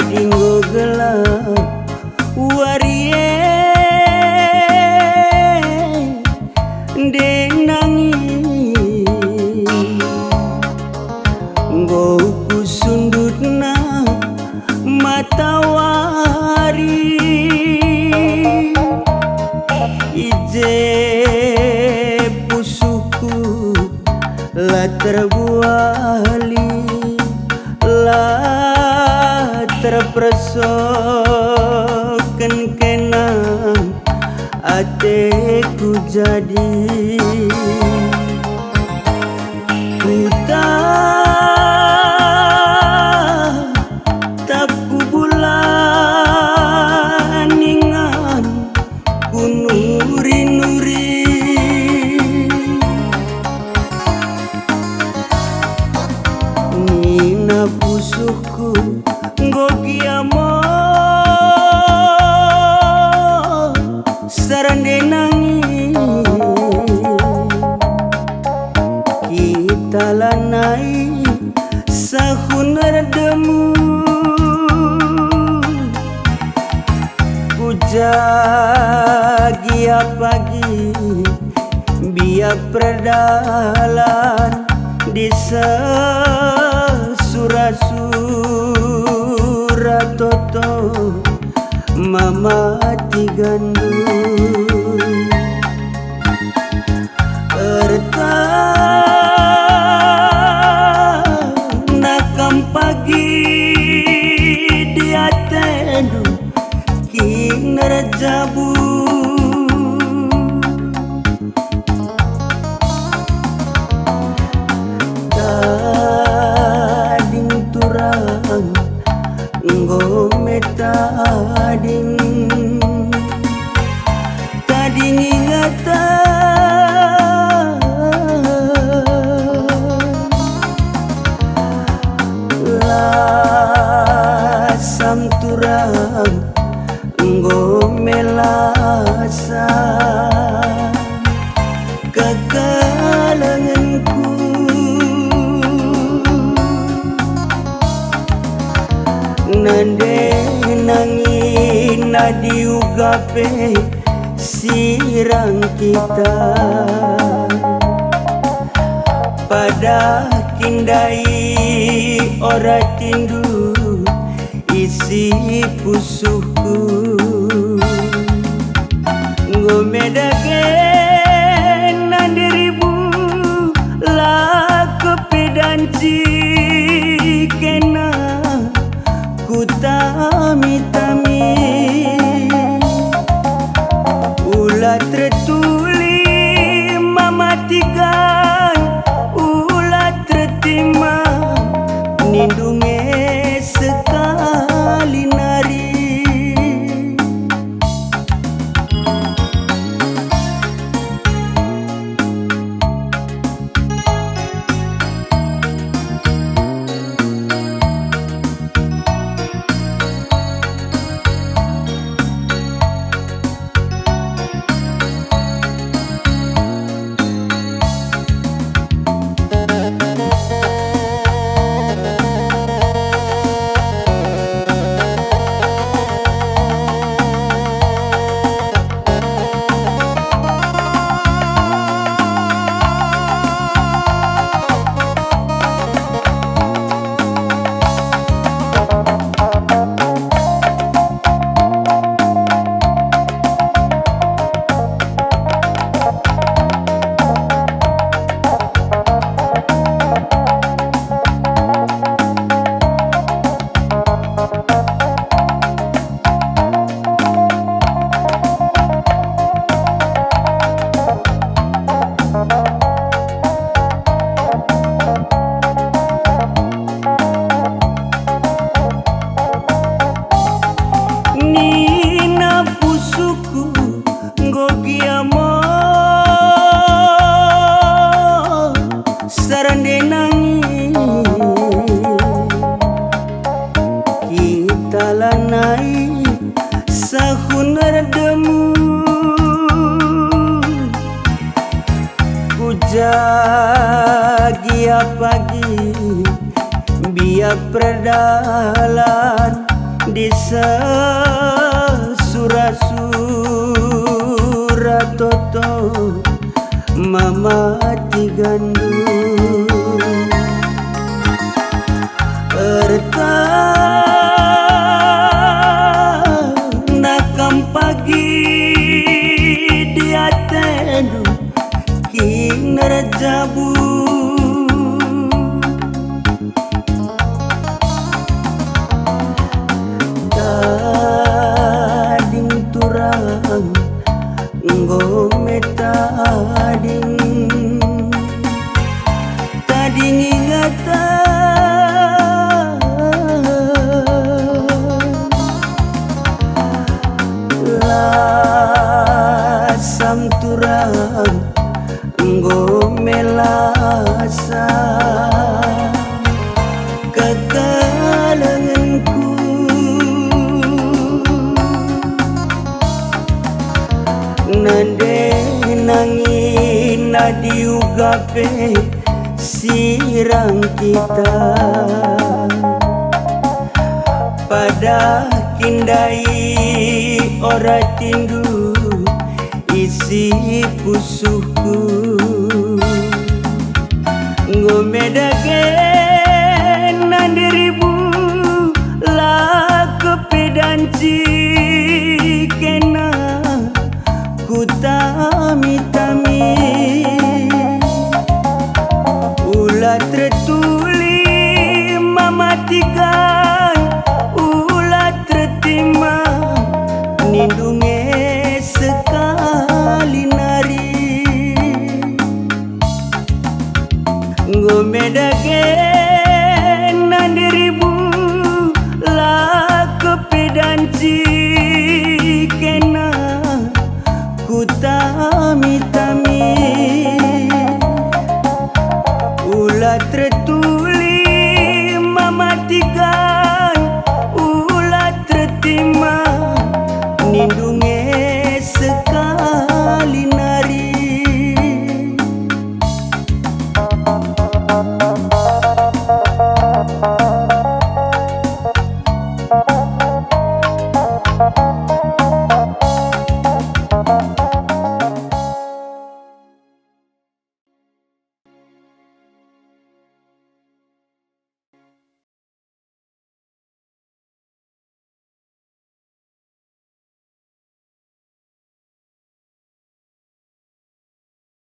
Dinggo gelap warie denangi nggo kusundutna matawari ije pusuku la terbuali la terpresoken kena ateku jadi tapku bulan ingan ku nuri-nuri nina pusuku gogi amor sarande nangi kita lanai sahun redemu pujagi pagi biak perdalan di surat toto mama tigandung erta nakam pagi dia tendu kinar jabu tading turang tading ingatan lasam turang nggo melasa kekalanganku nande nangi nadiu gape sirang kita pada kindai ora tindu isi pusuhku ngomedake nandiribu la kepedanci kena ku tami-tami ulah tertuli mamatikan ulah tertima nindunge sekali nari tahun redemu ku jagia pagi biak perdalan di surat toto mama tigandung nakam pagi dia tendu kinar jabu tading turang ngome tading ingatan lasam turang ngome lasa kekalanganku nande nangin nadiugape sirang kita pada kindai ora tindu isi pusuhku ngomedake nandiribu la kepedanci